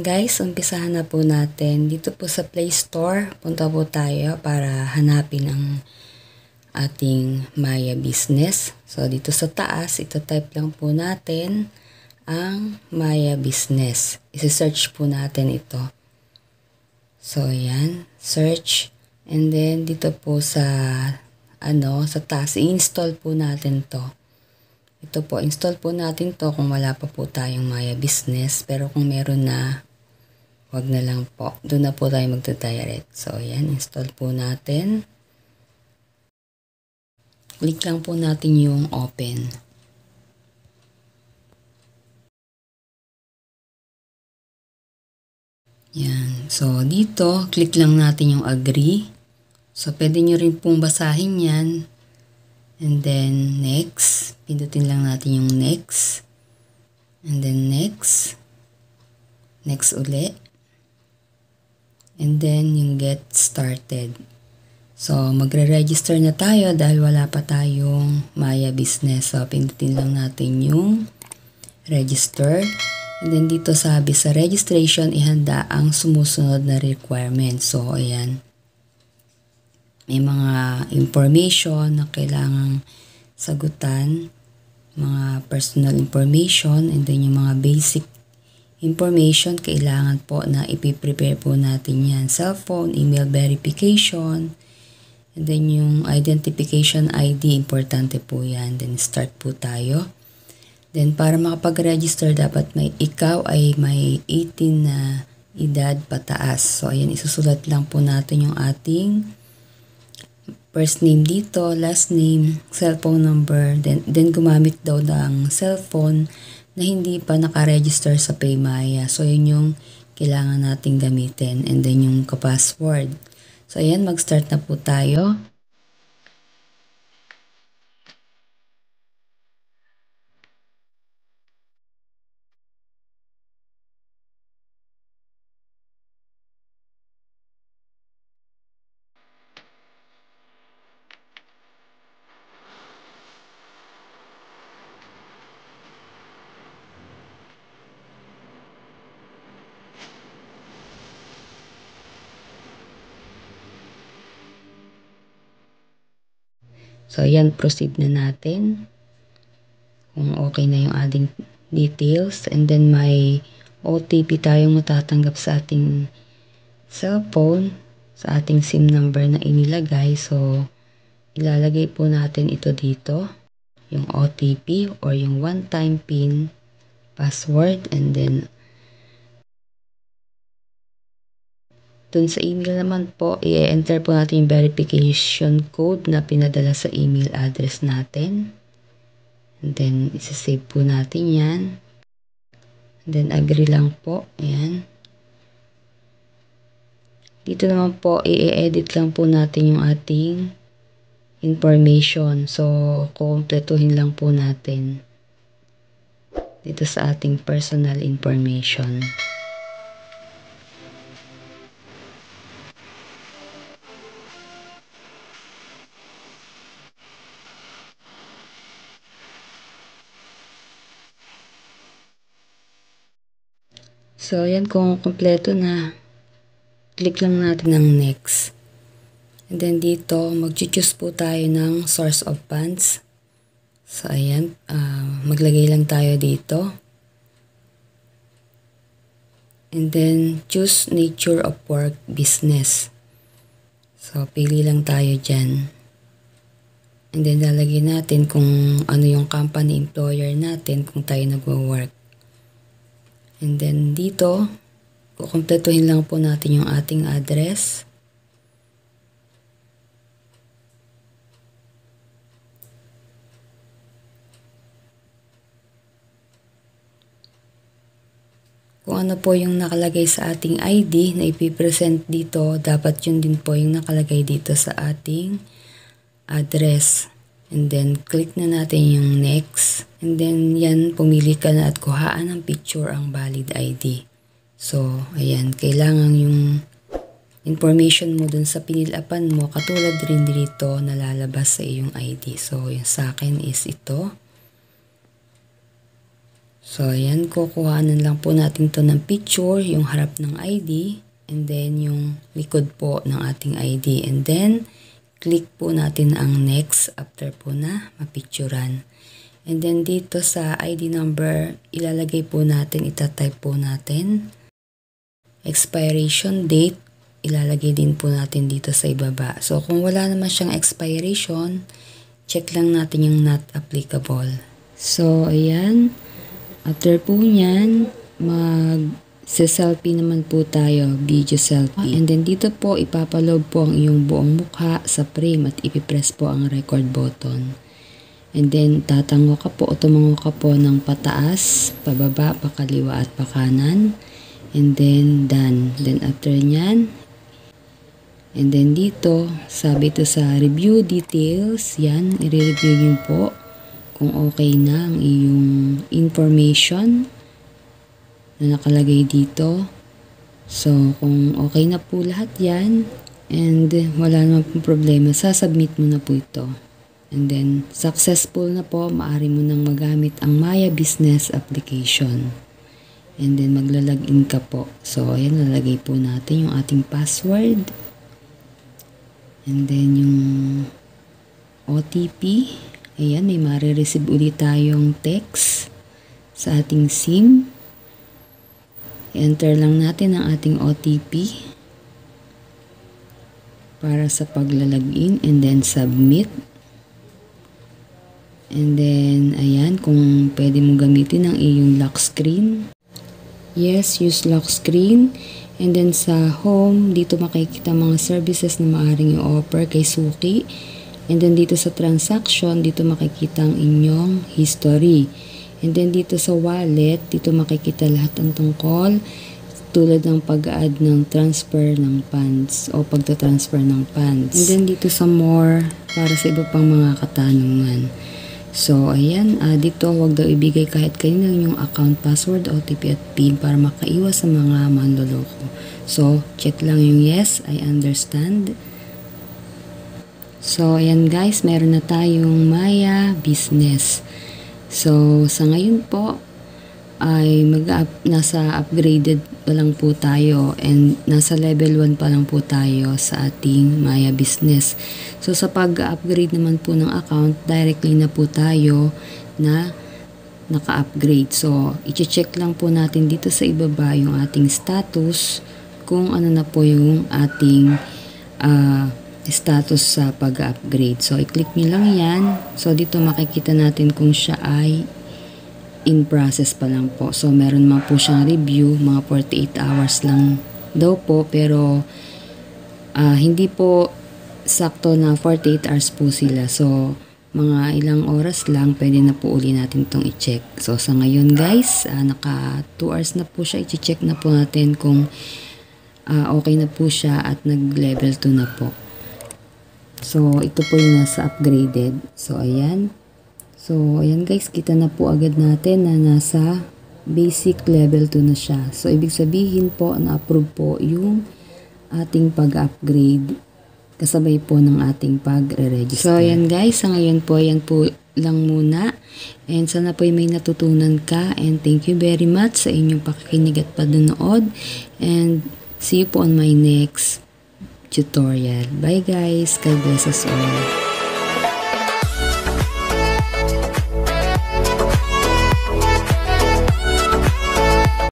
guys, umpisahan na po natin. Dito po sa Play Store, punta po tayo para hanapin ang ating Maya Business. So dito sa taas, ito type lang po natin ang Maya Business. Isi-search po natin ito. So ayan, search. And then dito po sa sa taas, i-install po natin to. Ito po, install po natin to kung wala pa po tayong Maya Business. Pero kung meron na, wag na lang po. Doon na po tayo magta-direct. So, ayan, install po natin. Click lang po natin yung open. Yan. So, dito, click lang natin yung agree. So, pwede nyo rin pong basahin yan. And then, next. Pindutin lang natin yung next. And then, next. Next uli. And then, yung get started. So, magre-register na tayo dahil wala pa tayong Maya Business. So, pindutin lang natin yung register. And then, dito sabi sa registration, ihanda ang sumusunod na requirements. So, ayan. May mga information na kailangang sagutan, mga personal information, and then yung mga basic information kailangan po na ipiprepare po natin yan. Cellphone, email verification, and then yung identification ID, importante po yan. Then start po tayo. Then para makapag-register, dapat ikaw ay may 18 na edad pataas. So ayan, isusulat lang po natin yung ating first name dito, last name, cellphone number, then gumamit daw ng cellphone na hindi pa nakaregister sa PayMaya. So, yun yung kailangan nating gamitin. And then yung password. So, ayan, mag-start na po tayo. So, ayan, proceed na natin. Kung okay na yung ating details. And then, may OTP tayong matatanggap sa ating cellphone, sa ating SIM number na inilagay. So, ilalagay po natin ito dito. Yung OTP or yung one-time PIN, password, and then dun sa email naman po, i-enter po natin yung verification code na pinadala sa email address natin. And then, isa-save po natin yan. And then, agree lang po. Ayan. Dito naman po, i-edit lang po natin yung ating information. So, kumpletuhin lang po natin dito sa ating personal information. So, ayan, kung kumpleto na, click lang natin ng next. And then dito, mag-choose po tayo ng source of funds. So, ayan, maglagay lang tayo dito. And then, choose nature of work business. So, pili lang tayo dyan. And then, lalagay natin kung ano yung company employer natin kung tayo nagwo-work. And then dito, kukumpletuhin lang po natin yung ating address. Kung ano po yung nakalagay sa ating ID na ipipresent dito, dapat yun din po yung nakalagay dito sa ating address. And then, click na natin yung next. And then, yan, pumili ka na at kuhaan ng picture ang valid ID. So, ayan, kailangan yung information mo dun sa pinilapan mo, katulad rin dito na lalabas sa iyong ID. So, yung sa akin is ito. So, ayan, kukuhanan lang po natin to ng picture, yung harap ng ID, and then yung likod po ng ating ID. And then, click po natin ang next after po na mapicturan. And then, dito sa ID number, ilalagay po natin, itatype po natin. Expiration date, ilalagay din po natin dito sa ibaba. So, kung wala naman siyang expiration, check lang natin yung not applicable. So, ayan. After po nyan, mag-selfie naman po tayo, video selfie. And then dito po, ipapaload po ang iyong buong mukha sa frame at ipipress po ang record button. And then, tatango ka po o tumango ka po ng pataas, pababa, pakaliwa at pakanan. And then, done. Then, after nyan, and then dito, sabi to sa review details, yan, i-review nyo po kung okay na ang iyong information na nakalagay dito. So, kung okay na po lahat yan, and wala naman pong problema, sasubmit mo na po ito. And then, successful na po, maaari mo nang magamit ang Maya Business application. And then, maglalagin ka po. So, ayan, lalagay po natin yung ating password. And then, yung OTP. Ayan, may marireceive ulit tayong text sa ating SIM. Enter lang natin ang ating OTP para sa paglalagin and then submit. And then, ayan, kung pwede mo gamitin ang iyong lock screen. Yes, use lock screen. And then sa home, dito makikita mga services na maaaring i-offer kay Suki. And then dito sa transaction, dito makikita ang inyong history. And then dito sa wallet, dito makikita lahat ng tungkol tulad ng pag-add ng transfer ng funds o pagta-transfer ng funds. And then dito sa more para sa iba pang mga katanungan. So, ayan, dito huwag daw ibigay kahit kanino yung account password, OTP at PIN para makaiwas sa mga manloloko. So, check lang yung yes, I understand. So, ayan guys, meron na tayong Maya Business. So, sa ngayon po, ay nasa upgraded pa lang po tayo and nasa level 1 pa lang po tayo sa ating Maya Business. So, sa pag-upgrade naman po ng account, directly na po tayo na naka-upgrade. So, i-check lang po natin dito sa ibaba yung ating status kung ano na po yung ating status sa pag-upgrade. So, i-click nyo lang yan. So, dito makikita natin kung siya ay in process pa lang po. So, meron man po siyang review, mga 48 hours lang daw po, pero hindi po sakto na 48 hours po sila. So, mga ilang oras lang, pwede na po uli natin itong i-check. So, sa ngayon guys, naka 2 hours na po siya. I-check na po natin kung okay na po siya at nag-level 2 na po. So, ito po yung nasa upgraded. So, ayan. So, ayan guys, kita na po agad natin na nasa basic level 2 na siya. So, ibig sabihin po, na-approve po yung ating pag-upgrade kasabay po ng ating pag-re-register. So, ayan guys, sa ngayon po, ayan po lang muna. And sana po may natutunan ka. And thank you very much sa inyong pakikinig at panonood. And see you po on my next tutorial. Bye guys. God bless us all.